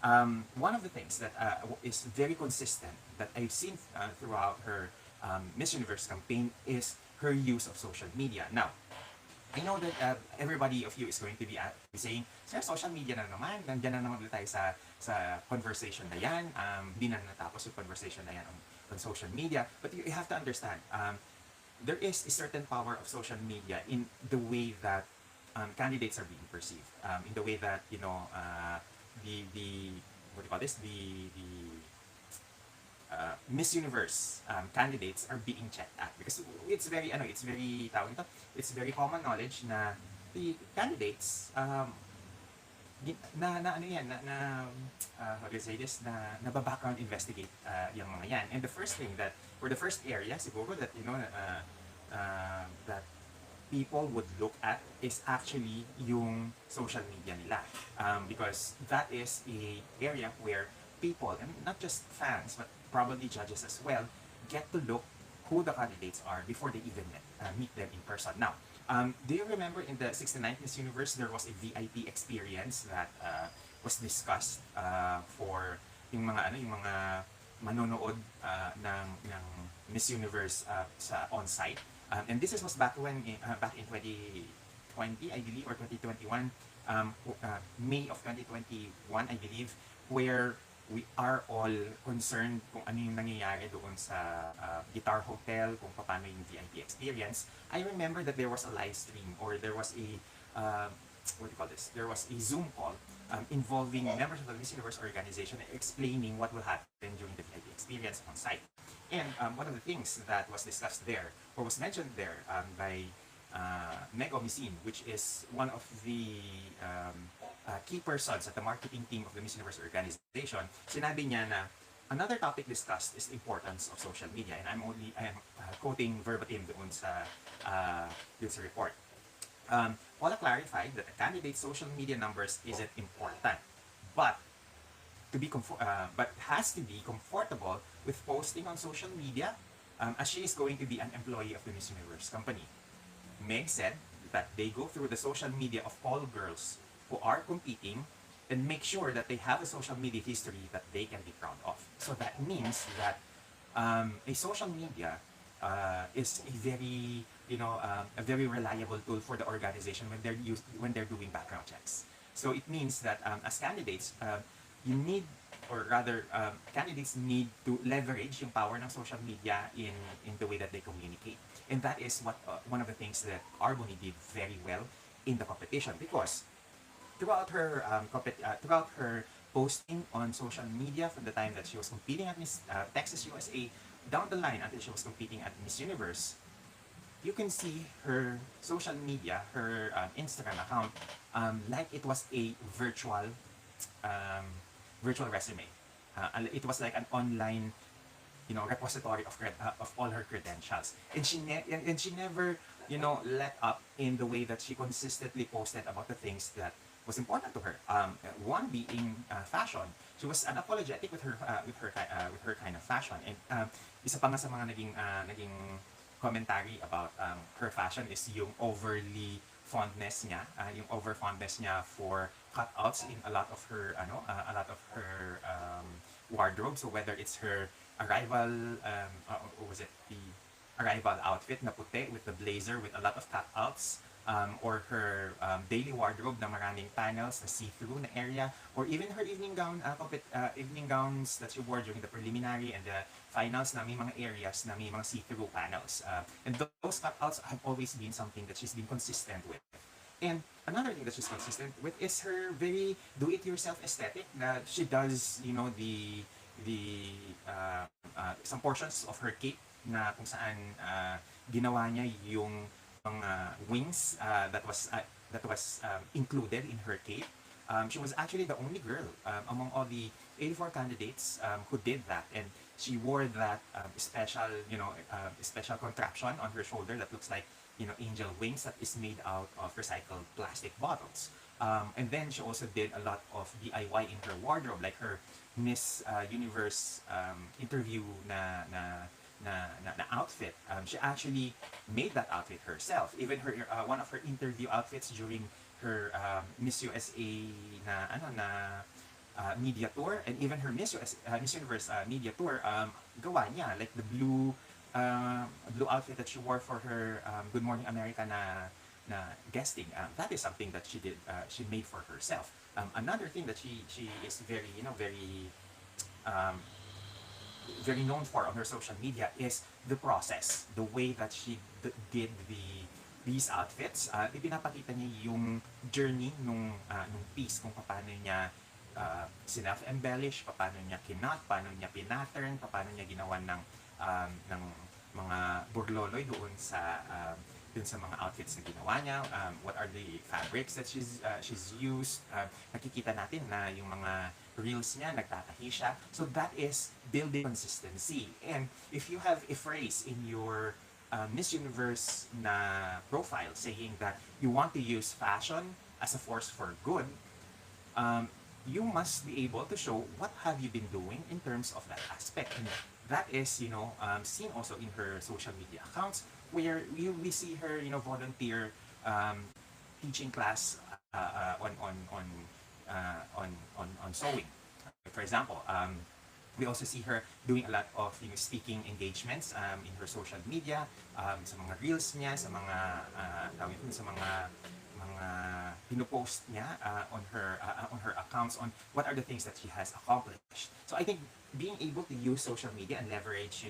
one of the things that is very consistent that I've seen throughout her Miss Universe campaign is her use of social media. Now, I know that everybody of you is going to be saying, Sir, social media na naman, nandiyan na naman ulit tayo sa conversation na yan, di na natapos yung conversation na yan on social media. But you have to understand, there is a certain power of social media in the way that candidates are being perceived, in the way that, the what do you call this, the Miss Universe candidates are being checked at because it's very common knowledge na the candidates how do you say this, na investigate yung mga yan. And the first thing that, or the first area siguro that, that people would look at is actually yung social media nila. Because that is a area where people, and not just fans, but probably judges as well, get to look who the candidates are before they even meet them in person. Now, do you remember in the 69th Miss Universe, there was a VIP experience that was discussed for yung mga manonood ng Miss Universe sa on-site. And this was back back in 2020, I believe, or 2021, May of 2021, I believe, where we are all concerned kung ano yung nangyayari doon sa Guitar Hotel, kung paano yung VIP experience. I remember that there was a live stream, or there was a what do you call this? There was a Zoom call involving members of the Miss Universe organization explaining what will happen during the VIP experience on site. And one of the things that was discussed there, or was mentioned there by Meg Omisin, which is one of the key persons at the marketing team of the Miss Universe organization, sinabi niya na another topic discussed is the importance of social media. And I am quoting verbatim doon sa report. Paula clarified that a candidate's social media numbers isn't important, but but has to be comfortable with posting on social media, as she is going to be an employee of the Miss Universe company. Meg said that they go through the social media of all girls who are competing and make sure that they have a social media history that they can be proud of. So that means that a social media is a very reliable tool for the organization when they're doing background checks. So it means that as candidates, you need, or rather, candidates need to leverage yung power ng social media in the way that they communicate. And that is what one of the things that Arboni did very well in the competition, because throughout her posting on social media from the time that she was competing at Miss Texas USA down the line until she was competing at Miss Universe, you can see her social media, her Instagram account, like it was a virtual resume. It was like an online, repository of all her credentials, and she never, let up in the way that she consistently posted about the things that was important to her. One being fashion. She was unapologetic with her kind of fashion, and isa pa nga sa mga naging commentary about her fashion is yung over fondness niya for cutouts in a lot of her wardrobe. So whether it's her arrival, was it the arrival outfit na puti with the blazer with a lot of cutouts, or her daily wardrobe na maraming panels na see-through na area, or even her evening gowns that she wore during the preliminary and the finals na may mga areas na may mga see-through panels. And those cutouts have always been something that she's been consistent with. And another thing that she's consistent with is her very do-it-yourself aesthetic that she does, some portions of her cape na kung saan ginawa niya yung mga wings that was included in her cape. She was actually the only girl among all the 84 candidates who did that, and she wore that special contraption on her shoulder that looks like angel wings that is made out of recycled plastic bottles. And then she also did a lot of DIY in her wardrobe, like her Miss Universe interview na outfit. She actually made that outfit herself. Even her one of her interview outfits during her Miss USA media tour, and even her Miss Universe media tour, gawa niya, like the blue outfit that she wore for her Good Morning America na guesting. That is something that she did. She made for herself. Another thing that she is very um, very known for on her social media is the process, the way that she did these outfits. Ipinapakita niya yung journey nung piece, kung paano niya sinelf-embellish, paano niya kinot, paano niya pinattern, paano niya ginawa ng mga burloloy dun sa mga outfits na ginawa niya, what are the fabrics that she's used. Nakikita natin na yung mga reels niya, nagtatahi siya. So that is building consistency. And if you have a phrase in your Miss Universe na profile saying that you want to use fashion as a force for good, you must be able to show what have you been doing in terms of that aspect. And that is, seen also in her social media accounts, where we see her, volunteer teaching class on sewing. For example, we also see her doing a lot of speaking engagements in her social media, sa mga reels niya, sa mga sa mga pinopost niya on her accounts on what are the things that she has accomplished. So I think being able to use social media and leverage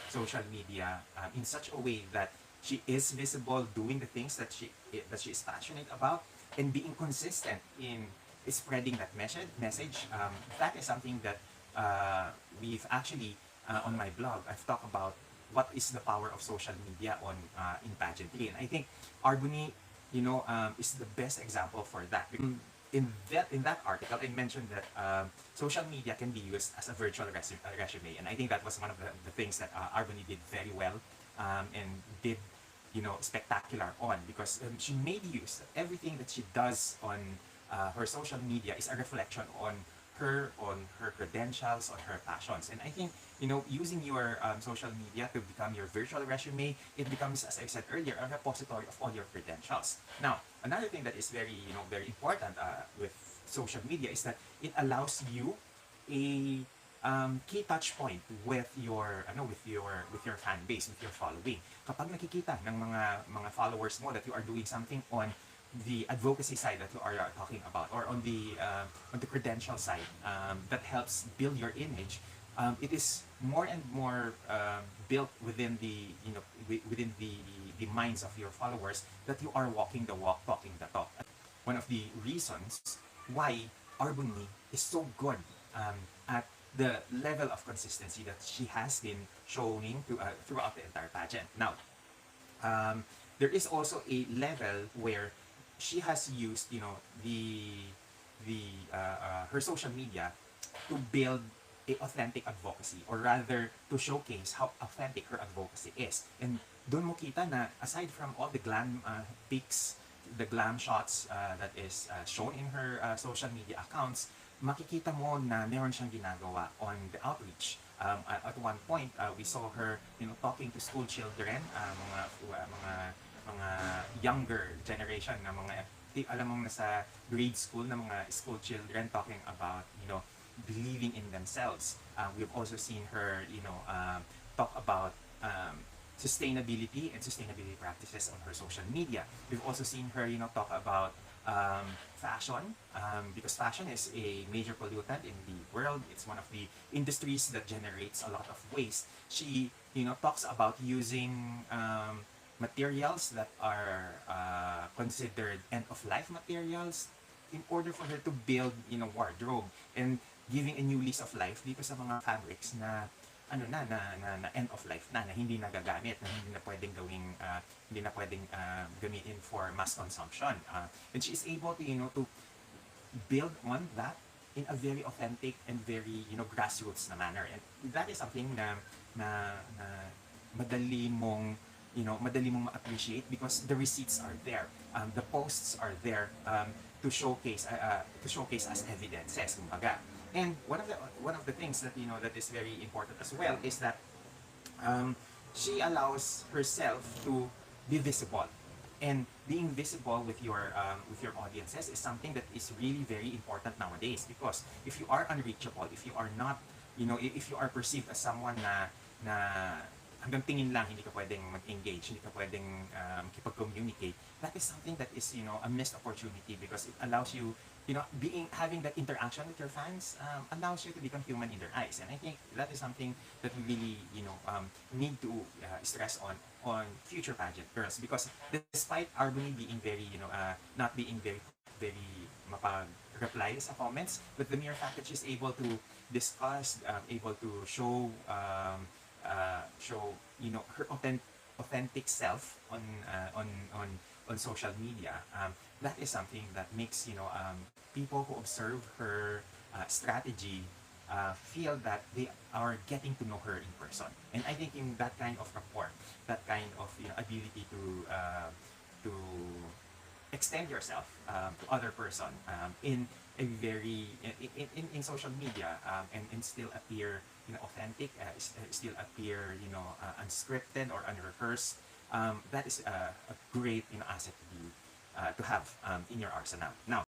social media in such a way that she is visible doing the things that she is passionate about, and being consistent in spreading that message, that is something that we've actually on my blog I've talked about what is the power of social media in pageantry. And I think Arbony is the best example for that. In that article, I mentioned that social media can be used as a virtual resume, and I think that was one of the things that Arbony did very well, and did spectacular on, because she made use of everything that she does on her social media is a reflection on her credentials, on her passions. And I think using your social media to become your virtual resume, it becomes, as I said earlier, a repository of all your credentials. Now, another thing that is very important with social media is that it allows you a key touch point with your fan base, with your following. Kapag nakikita ng mga followers mo that you are doing something on the advocacy side that you are talking about, or on the credential side, that helps build your image, it is more and more built within the minds of your followers that you are walking the walk, talking the talk. One of the reasons why Arbony is so good at the level of consistency that she has been showing throughout the entire pageant. Now, there is also a level where she has used her social media to build a authentic advocacy, or rather to showcase how authentic her advocacy is. And doon mo kita na aside from all the glam pics, the glam shots that is shown in her social media accounts, makikita mo na meron siyang ginagawa on the outreach. At one point, we saw her talking to school children, mga younger generation na mga alam mong nasa grade school na mga school children, talking about believing in themselves. We've also seen her talk about sustainability and sustainability practices on her social media. We've also seen her talk about fashion, because fashion is a major pollutant in the world. It's one of the industries that generates a lot of waste. She talks about using materials that are considered end-of-life materials in order for her to build wardrobe, and giving a new lease of life dito sa mga fabrics na end of life na hindi nagagamit, na hindi na pwedeng gamitin for mass consumption, and she is able to to build on that in a very authentic and very grassroots na manner. And that is something na madali mong ma-appreciate, because the receipts are there, the posts are there, to showcase as evidences, kumbaga. And one of the things that that is very important as well is that she allows herself to be visible. And being visible with your audiences is something that is really very important nowadays, because if you are unreachable, if you are not, if you are perceived as someone na hanggang tingin lang, hindi ka pwedeng mag-engage, hindi ka pwedeng kipag-communicate, that is something that is, a missed opportunity, because it allows you, having that interaction with your fans allows you to become human in their eyes. And I think that is something that we really, need to stress on future pageant girls, because despite Arbony being very, not being very mapag-reply sa comments, but the mere fact that she's able to discuss, able to show, her authentic self on social media, that is something that makes, people who observe her strategy feel that they are getting to know her in person. And I think in that kind of rapport, that kind of, ability to extend yourself to other person in a very in social media, and still appear, authentic, still appear, unscripted or unrehearsed. That is a great, asset to have in your arsenal. Now,